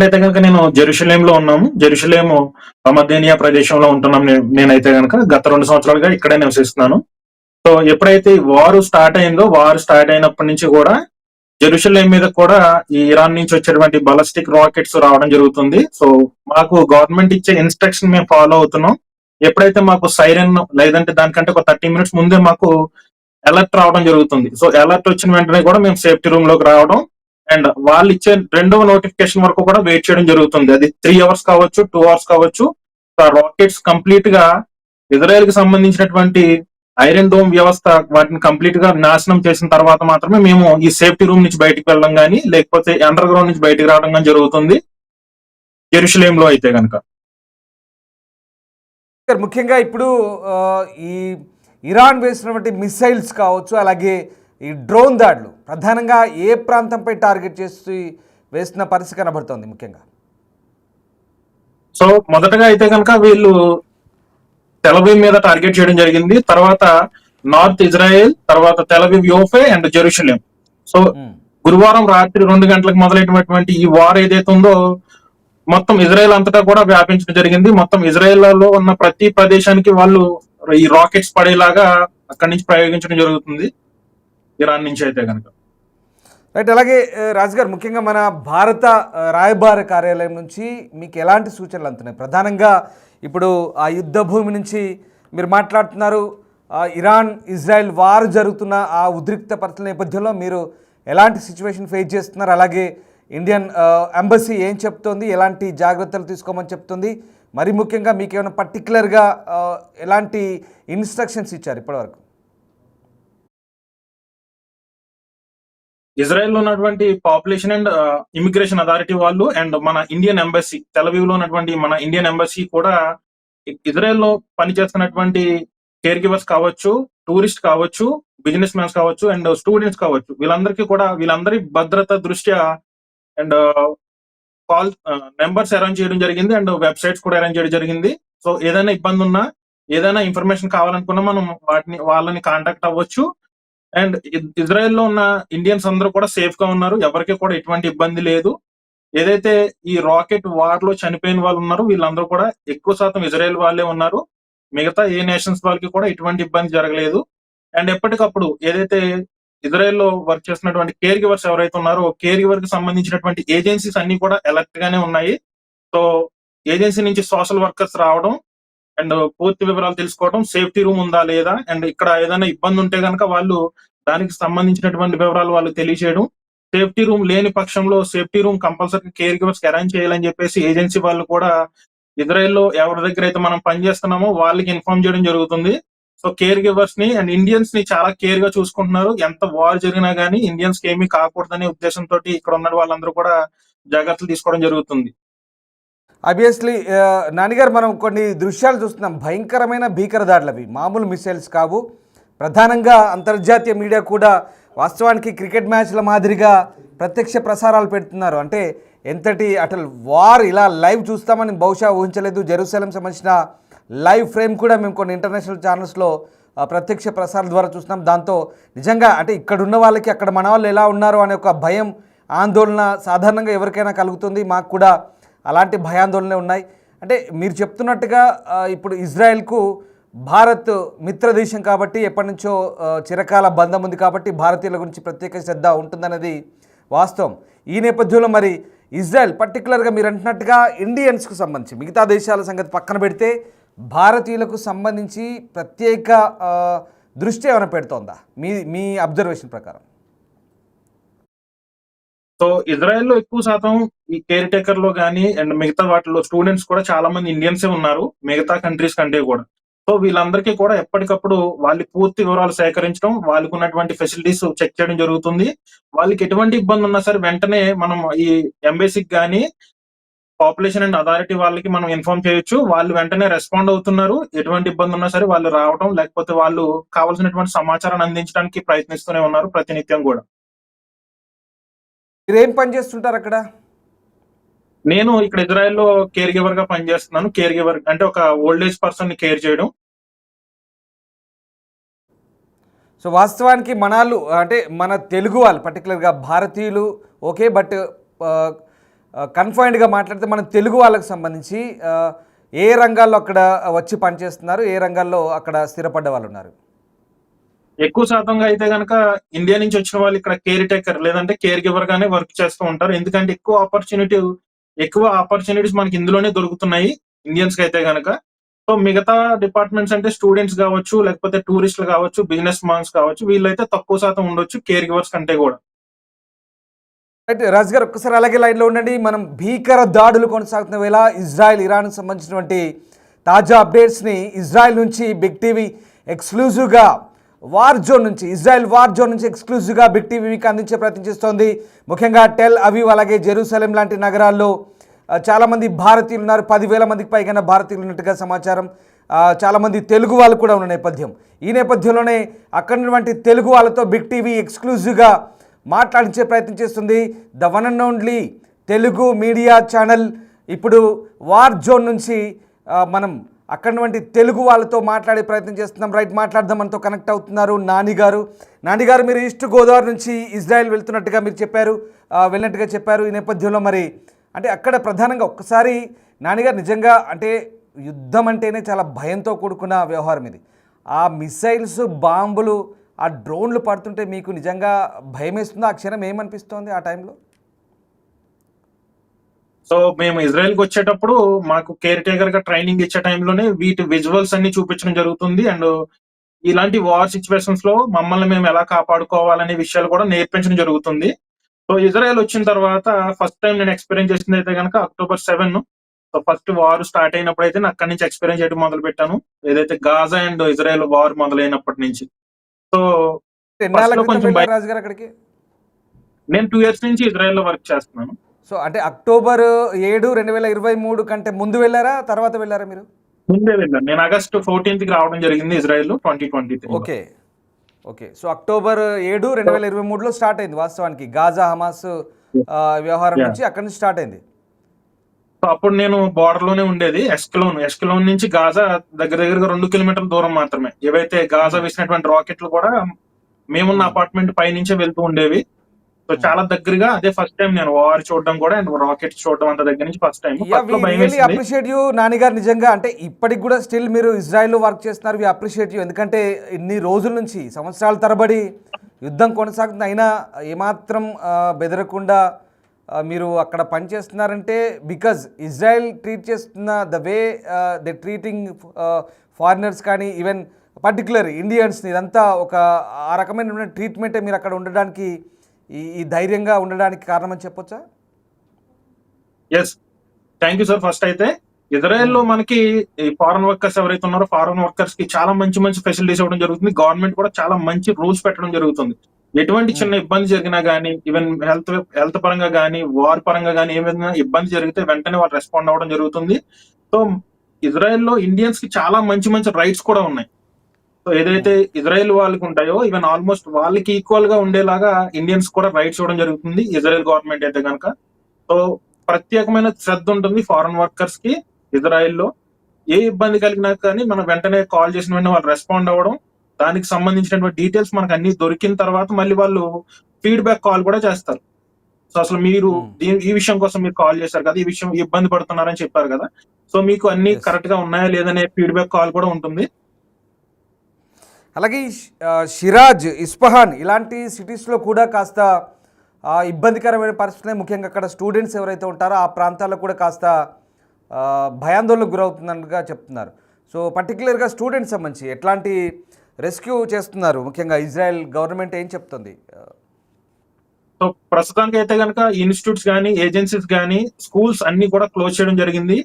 అయితే గనుక నేను జెరూషలేంలో ఉన్నాము. జెరూషలేము మధ్యనియా ప్రదేశంలో ఉంటున్నాం. నేనైతే గనుక గత 2 సంవత్సరాలుగా ఇక్కడే నివసిస్తున్నాను. సో ఎప్పుడైతే ఈ వార్ స్టార్ట్ అయినప్పటి నుంచి గూడా జెరూషలేం మీద కూడా ఈ ఇరాన్ నుంచి వచ్చేటువంటి బాలిస్టిక్ రాకెట్స్ రావడం జరుగుతుంది. సో మాకు గవర్నమెంట్ ఇచ్చే ఇన్‌స్ట్రక్షన్ మేము ఫాలో అవుతున్నాం. ఎప్పుడైతే మాకు సైరన్ లేదంటే దానికంటే ఒక 30 మినిట్స్ ముందే మాకు అలర్ట్ రావడం జరుగుతుంది. సో అలర్ట్ వచ్చిన వెంటనే కూడా మేము సేఫ్టీ రూమ్ లోకి రావడం అండ్ వాళ్ళు ఇచ్చే రెండవ నోటిఫికేషన్ వరకు కూడా వెయిట్ చేయడం జరుగుతుంది. అది 3 అవర్స్ కావచ్చు, 2 అవర్స్ కావచ్చు. ఆ రాకెట్స్ కంప్లీట్ గా ఇజ్రాయెల్ కి సంబంధించినటువంటి ఐరన్ డోమ్ వ్యవస్థ వాటిని కంప్లీట్ గా నాశనం చేసిన తర్వాత మాత్రమే మేము ఈ సేఫ్టీ రూమ్ నుంచి బయటికి వెళ్ళడం గానీ లేకపోతే అండర్ గ్రౌండ్ నుంచి బయటికి రావడం గానీ జరుగుతుంది జెరూషలేం లో అయితే గనక. ముఖ్యంగా ఇప్పుడు ఈ ఇరాన్ వేసినటువంటి మిసైల్స్ కావచ్చు, అలాగే ఈ డ్రోన్ దాడులు ప్రధానంగా ఏ ప్రాంతంపై టార్గెట్ చేసి వేస్తున్న పరిస్థితి కనబడుతోంది ముఖ్యంగా? సో మొదటగా అయితే కనుక వీళ్ళు తెలవీవ్ మీద టార్గెట్ చేయడం జరిగింది. తర్వాత నార్త్ ఇజ్రాయెల్, తర్వాత తెలవీవ్ యోఫే అండ్ జెరూషలేం. సో గురువారం రాత్రి 2 గంటలకు మొదలైనటువంటి ఈ వార్ ఏదైతే ఉందో మొత్తం ఇజ్రాయెల్ అంతటా కూడా వ్యాపించడం జరిగింది. మొత్తం ఇజ్రాయెల్ లో ఉన్న ప్రతి ప్రదేశానికి వాళ్ళు ఈ రాకెట్స్ పడేలాగా అక్కడి నుంచి ప్రయోగించడం జరుగుతుంది ఇరాన్ నుంచి అయితే కనుక. రైట్. అలాగే రాజుగారు, ముఖ్యంగా మన భారత రాయబార కార్యాలయం నుంచి మీకు ఎలాంటి సూచనలు అందుతున్నాయి? ప్రధానంగా ఇప్పుడు ఆ యుద్ధ భూమి నుంచి మీరు మాట్లాడుతున్నారు. ఇరాన్ ఇజ్రాయెల్ వార్ జరుగుతున్న ఆ ఉద్రిక్త పరిస్థితుల నేపథ్యంలో మీరు ఎలాంటి సిచ్యువేషన్ ఫేస్ చేస్తున్నారు? అలాగే ఇండియన్ ఎంబసీ ఏం చెప్తోంది, ఎలాంటి జాగ్రత్తలు తీసుకోమని చెప్తుంది? మరి ముఖ్యంగా మీకు ఏమైనా పర్టికులర్గా ఎలాంటి ఇన్స్ట్రక్షన్స్ ఇచ్చారు ఇప్పటివరకు? ఇజ్రాయెల్ లో ఉన్నటువంటి పాపులేషన్ అండ్ ఇమిగ్రేషన్ అథారిటీ వాళ్ళు అండ్ మన ఇండియన్ ఎంబసీ తెలవీవ్ లో ఉన్నటువంటి మన ఇండియన్ ఎంబసీ కూడా ఇజ్రాయెల్ లో పనిచేస్తున్నటువంటి కేర్ గివర్స్ కావచ్చు, టూరిస్ట్ కావచ్చు, బిజినెస్ మ్యాన్స్ కావచ్చు అండ్ స్టూడెంట్స్ కావచ్చు, వీళ్ళందరి భద్రత దృష్ట్యా అండ్ కాల్ నెంబర్స్ అరేంజ్ చేయడం జరిగింది అండ్ వెబ్సైట్స్ కూడా అరేంజ్ చేయడం జరిగింది. సో ఏదైనా ఇబ్బంది ఉన్నా, ఏదైనా ఇన్ఫర్మేషన్ కావాలనుకున్నా మనం వాళ్ళని కాంటాక్ట్ అవ్వచ్చు. అండ్ ఇజ్రాయెల్ లో ఉన్న ఇండియన్స్ అందరూ కూడా సేఫ్ గా ఉన్నారు. ఎవరికి కూడా ఎటువంటి ఇబ్బంది లేదు. ఏదైతే ఈ రాకెట్ వార్ లో చనిపోయిన వాళ్ళు ఉన్నారో వీళ్ళందరూ కూడా ఎక్కువ శాతం ఇజ్రాయెల్ వాళ్ళే ఉన్నారు. మిగతా ఏ నేషన్స్ వాళ్ళకి కూడా ఎటువంటి ఇబ్బంది జరగలేదు. అండ్ ఎప్పటికప్పుడు ఏదైతే ఇజ్రాయెల్ లో వర్క్ చేస్తున్నటువంటి కేర్ గివర్స్ ఎవరైతే ఉన్నారో కేర్ గివర్ కి సంబంధించినటువంటి ఏజెన్సీస్ అన్ని కూడా అలర్ట్ గానే ఉన్నాయి. సో ఏజెన్సీ నుంచి సోషల్ వర్కర్స్ రావడం అండ్ పూర్తి వివరాలు తెలుసుకోవడం, సేఫ్టీ రూమ్ ఉందా లేదా అండ్ ఇక్కడ ఏదైనా ఇబ్బంది ఉంటే గనక వాళ్ళు దానికి సంబంధించినటువంటి వివరాలు వాళ్ళు తెలియజేయడం. సేఫ్టీ రూమ్ లేని పక్షంలో safety room compulsory care givers కి అరేంజ్ చేయాలని చెప్పేసి ఏజెన్సీ వాళ్ళు కూడా ఇజ్రాయెల్ లో ఎవరి దగ్గర అయితే మనం పనిచేస్తున్నామో వాళ్ళకి ఇన్ఫార్మ్ చేయడం జరుగుతుంది. సో కేర్ గివర్స్ ని అండ్ ఇండియన్స్ ని చాలా కేర్ గా చూసుకుంటున్నారు. ఎంత వార్ జరిగినా గానీ ఇండియన్స్ కి ఏమీ కాకూడదనే ఉద్దేశంతో ఇక్కడ ఉన్న వాళ్ళందరూ కూడా జాగ్రత్తలు తీసుకోవడం జరుగుతుంది. ఆబ్వియస్లీ నాన్నగారు, మనం కొన్ని దృశ్యాలు చూస్తున్నాం. భయంకరమైన భీకర దాడులు అవి, మామూలు మిసైల్స్ కావు. ప్రధానంగా అంతర్జాతీయ మీడియా కూడా వాస్తవానికి క్రికెట్ మ్యాచ్ల మాదిరిగా ప్రత్యక్ష ప్రసారాలు పెడుతున్నారు. అంటే ఎంతటి అటల్ వార్ ఇలా లైవ్ చూస్తామని బహుశా ఊహించలేదు. జెరూసలేం సంబంధించిన లైవ్ ఫ్రేమ్ కూడా మేము కొన్ని ఇంటర్నేషనల్ ఛానల్స్లో ప్రత్యక్ష ప్రసారం ద్వారా చూస్తున్నాం. దాంతో నిజంగా అంటే ఇక్కడ ఉన్న వాళ్ళకి అక్కడ మన వాళ్ళు ఎలా ఉన్నారు అనే ఒక భయం, ఆందోళన సాధారణంగా ఎవరికైనా కలుగుతుంది. మాకు కూడా అలాంటి భయాందోళనలే ఉన్నాయి. అంటే మీరు చెప్తున్నట్టుగా ఇప్పుడు ఇజ్రాయెల్కు భారత్ మిత్రదేశం కాబట్టి, ఎప్పటి నుంచో చిరకాల బంధం ఉంది కాబట్టి భారతీయుల గురించి ప్రత్యేక శ్రద్ధ ఉంటుందనేది వాస్తవం. ఈ నేపథ్యంలో మరి ఇజ్రాయెల్ పర్టికులర్గా మీరు అంటున్నట్టుగా ఇండియన్స్కు సంబంధించి మిగతా దేశాల సంగతి పక్కన పెడితే భారతీయులకు సంబంధించి ప్రత్యేక దృష్టి ఏమైనా పెడుతోందా మీ మీ అబ్జర్వేషన్ ప్రకారం? సో ఇజ్రాయెల్ లో ఎక్కువ శాతం ఈ కేర్ టేకర్ లో గానీ అండ్ మిగతా వాటిలో స్టూడెంట్స్ కూడా చాలా మంది ఇండియన్సే ఉన్నారు మిగతా కంట్రీస్ కంటే కూడా. సో వీళ్ళందరికీ కూడా ఎప్పటికప్పుడు వాళ్ళ పూర్తి వివరాలు సేకరించడం, వాళ్ళకు ఉన్నటువంటి ఫెసిలిటీస్ చెక్ చేయడం జరుగుతుంది. వాళ్ళకి ఎటువంటి ఇబ్బంది ఉన్నా సరే వెంటనే మనం ఈ ఎంబసీకి గానీ పాపులేషన్ అండ్ అథారిటీ వాళ్ళకి మనం ఇన్ఫార్మ్ చేయొచ్చు. వాళ్ళు వెంటనే రెస్పాండ్ అవుతున్నారు. ఎటువంటి ఇబ్బంది ఉన్నా సరే వాళ్ళు రావడం, లేకపోతే వాళ్ళు కావాల్సినటువంటి సమాచారాన్ని అందించడానికి ప్రయత్నిస్తూనే ఉన్నారు ప్రతినిత్యం కూడా. మీరేం పని చేస్తుంటారు అక్కడ? నేను ఇక్కడ ఇజ్రాయెల్‌లో కేర్ గివర్‌గా పనిచేస్తున్నాను. కేర్ గివర్ అంటే ఒక ఓల్డ్ ఏజ్ పర్సన్‌ని కేర్ చేయడం. సో వాస్తవానికి మనాళ్ళు అంటే మన తెలుగు వాళ్ళు పర్టికులర్గా భారతీయులు ఓకే. బట్ కన్ఫైన్డ్గా మాట్లాడితే మన తెలుగు వాళ్ళకి సంబంధించి ఏ రంగాల్లో అక్కడ వచ్చి పనిచేస్తున్నారు, ఏ రంగాల్లో అక్కడ స్థిరపడ్డ వాళ్ళు ఉన్నారు? ఎక్కువ శాతంగా అయితే గనక ఇండియా నుంచి వచ్చిన వాళ్ళు ఇక్కడ కేర్ టేకర్ లేదంటే కేర్ గివర్ గానే వర్క్ చేస్తూ ఉంటారు. ఎందుకంటే ఎక్కువ ఆపర్చునిటీస్ మనకి ఇందులోనే దొరుకుతున్నాయి ఇండియన్స్ కి అయితే గనక. సో మిగతా డిపార్ట్మెంట్స్ అంటే స్టూడెంట్స్ కావచ్చు, లేకపోతే టూరిస్టులు కావచ్చు, బిజినెస్ మాన్స్ కావచ్చు, వీళ్ళైతే తక్కువ శాతం ఉండొచ్చు కేర్ గివర్స్ కంటే కూడా. రైట్ రాజు గారు, ఒక్కసారి అలాగే లైన్లో ఉండండి. మనం భీకర దాడులు కొనసాగుతున్న వేళ ఇజ్రాయెల్ ఇరాన్కు సంబంధించినటువంటి తాజా అప్డేట్స్ని ఇజ్రాయెల్ నుంచి బిగ్ టీవీ ఎక్స్క్లూజివ్గా ఇజ్రాయెల్ వార్ జోన్ నుంచి ఎక్స్క్లూజివ్గా బిగ్ టీవీ మీకు అందించే ప్రయత్నం చేస్తోంది. ముఖ్యంగా టెల్ అవీవ్ అలాగే జెరూసలేం లాంటి నగరాల్లో చాలామంది భారతీయులు ఉన్నారు. 10,000 మందికి పైగా భారతీయులు ఉన్నట్టుగా సమాచారం. చాలామంది తెలుగు వాళ్ళు కూడా ఉన్న నేపథ్యం. ఈ నేపథ్యంలోనే అక్కడ ఉన్నటువంటి తెలుగు వాళ్ళతో బిగ్ టీవీ ఎక్స్క్లూజివ్గా మాట్లాడించే ప్రయత్నం చేస్తుంది. The one and only Telugu media channel ఇప్పుడు వార్ జోన్ నుంచి మనం అక్కడి తెలుగు వాళ్ళతో మాట్లాడే ప్రయత్నం చేస్తున్నాం. రైట్, మాట్లాడదాం. మనతో కనెక్ట్ అవుతున్నారు నాని గారు. మీరు ఈస్ట్ గోదావరి నుంచి ఇజ్రాయెల్ వెళ్తున్నట్టుగా మీరు వెళ్ళినట్టుగా చెప్పారు. ఈ నేపథ్యంలో మరి అంటే అక్కడ ప్రధానంగా ఒక్కసారి నానిగారు, నిజంగా అంటే యుద్ధం అంటేనే చాలా భయంతో కూడుకున్న వ్యవహారం ఇది. ఆ మిసైల్స్, బాంబులు, ఆ డ్రోన్లు పడుతుంటే మీకు నిజంగా భయం వేస్తుందా? ఆ క్షణం ఏమనిపిస్తోంది ఆ టైంలో? సో మేము ఇజ్రాయెల్ కి వచ్చేటప్పుడు మాకు కేర్ టేకర్ గా ట్రైనింగ్ ఇచ్చే టైంలోనే వీటి విజువల్స్ అన్ని చూపించడం జరుగుతుంది. అండ్ ఇలాంటి వార్ సిచ్యువేషన్స్ లో మమ్మల్ని మేము ఎలా కాపాడుకోవాలనే విషయాలు కూడా నేర్పించడం జరుగుతుంది. సో ఇజ్రాయెల్ వచ్చిన తర్వాత ఫస్ట్ టైం నేను ఎక్స్పీరియన్స్ చేసింది అయితే కనుక October 7. So first war start అయినప్పుడు అయితే నేను అక్కడి నుంచి ఎక్స్పీరియన్స్ చేయడం మొదలు పెట్టాను. ఏదైతే గాజా అండ్ ఇజ్రాయెల్ వార్ మొదలైనప్పటి నుంచి. సో ఎన్నాళ్ళ క్రితం కొంచెం వెళ్ళారు రాజు గారు అక్కడికి? నేను 2 years నుంచి ఇజ్రాయెల్ లో వర్క్ చేస్తున్నాను. సో అంటే October 7, 2023 కంటే ముందు వెళ్ళారా, తర్వాత వెళ్ళారా మీరు? ముందే వెళ్ళాను. నేను August 14th కి రావడం జరిగింది ఇజ్రాయెల్ 2023. ఓకే. సో October 7, 2023లో స్టార్ట్ అయింది వాస్తవానికి గాజా హమాస్ వ్యవహారం నుంచి. అక్కడి నుంచి స్టార్ట్ అయింది. సో అప్పుడు నేను బార్డర్ లోనే ఉండేది. ఎస్కలోన్ నుంచి గాజా దగ్గరగా 2 కిలోమీటర్ల దూరం మాత్రమే. ఏవైతే గాజా వేసినటువంటి రాకెట్లు కూడా మేమున్న అపార్ట్మెంట్ పై నుంచే వెళ్తూ ఉండేవి. సో చాలా దగ్గరగా, అదే ఫస్ట్ టైం నేను వార్ చూడడం కూడా అండ్ రాకెట్స్ చూడడం అంత దగ్గర నుంచి ఫస్ట్ టైం. అప్రిషియేట్ యూ నానిగారు. నిజంగా అంటే ఇప్పటికి కూడా స్టిల్ మీరు ఇజ్రాయెల్లో వర్క్ చేస్తున్నారు. We appreciate you. ఎందుకంటే ఇన్ని రోజుల నుంచి, సంవత్సరాల తరబడి యుద్ధం కొనసాగుతుంది, అయినా ఏమాత్రం బెదరకుండా మీరు అక్కడ పనిచేస్తున్నారంటే బికాజ్ ఇజ్రాయెల్ ట్రీట్ చేస్తున్న the way they treating foreigners కానీ ఈవెన్ పర్టికులర్ ఇండియన్స్ని, ఇదంతా ఒక ఆ రకమైన ట్రీట్మెంటే మీరు అక్కడ ఉండడానికి, ఈ ధైర్యంగా ఉండడానికి కారణమని చెప్పొచ్చా? Yes, thank you sir. First అయితే ఇజ్రాయెల్లో మనకి ఈ ఫారెన్ వర్కర్స్ ఎవరైతే ఉన్నారో ఫారెన్ వర్కర్స్ కి చాలా మంచి ఫెసిలిటీస్ ఇవ్వడం జరుగుతుంది. గవర్నమెంట్ కూడా చాలా మంచి రూల్స్ పెట్టడం జరుగుతుంది. ఎటువంటి చిన్న ఇబ్బంది జరిగినా గానీ, ఈవెన్ హెల్త్ పరంగా గానీ, వార్ పరంగా గానీ ఏమైనా ఇబ్బంది జరిగితే వెంటనే వాళ్ళు రెస్పాండ్ అవ్వడం జరుగుతుంది. సో ఇజ్రాయెల్లో ఇండియన్స్ కి చాలా మంచి రైట్స్ కూడా ఉన్నాయి. సో ఏదైతే ఇజ్రాయెల్ వాళ్ళకి ఉంటాయో ఈవెన్ ఆల్మోస్ట్ వాళ్ళకి ఈక్వల్ గా ఉండేలాగా ఇండియన్స్ కూడా రైట్స్ ఇవ్వడం జరుగుతుంది ఇజ్రాయెల్ గవర్నమెంట్ అయితే కనుక. సో ప్రత్యేకమైన శ్రద్ధ ఉంటుంది ఫారెన్ వర్కర్స్ కి ఇజ్రాయెల్లో. ఏ ఇబ్బంది కలిగినా కానీ మనం వెంటనే కాల్ చేసిన వెంటనే వాళ్ళు రెస్పాండ్ అవ్వడం, దానికి సంబంధించినటువంటి డీటెయిల్స్ మనకు అన్ని దొరికిన తర్వాత మళ్ళీ వాళ్ళు ఫీడ్బ్యాక్ కాల్ కూడా చేస్తారు. సో అసలు మీరు ఈ విషయం కోసం మీరు కాల్ చేశారు కదా, ఈ విషయం ఇబ్బంది పడుతున్నారని చెప్పారు కదా, సో మీకు అన్ని కరెక్ట్ గా ఉన్నాయా లేదనే ఫీడ్బ్యాక్ కాల్ కూడా ఉంటుంది. అలాగే షిరాజ్, ఇస్ఫహాన్ ఇలాంటి సిటీస్లో కూడా కాస్త ఇబ్బందికరమైన పరిస్థితులే. ముఖ్యంగా అక్కడ స్టూడెంట్స్ ఎవరైతే ఉంటారో ఆ ప్రాంతాల్లో కూడా కాస్త భయాందోళనకు గురవుతున్నట్టుగా చెప్తున్నారు. సో పర్టికులర్గా స్టూడెంట్స్ సంబంధించి ఎట్లాంటి రెస్క్యూ చేస్తున్నారు? ముఖ్యంగా ఇజ్రాయెల్ గవర్నమెంట్ ఏం చెప్తుంది? సో ప్రస్తుతానికి అయితే కనుక ఇన్స్టిట్యూట్స్ కానీ, ఏజెన్సీస్ కానీ, స్కూల్స్ అన్ని కూడా క్లోజ్ చేయడం జరిగింది.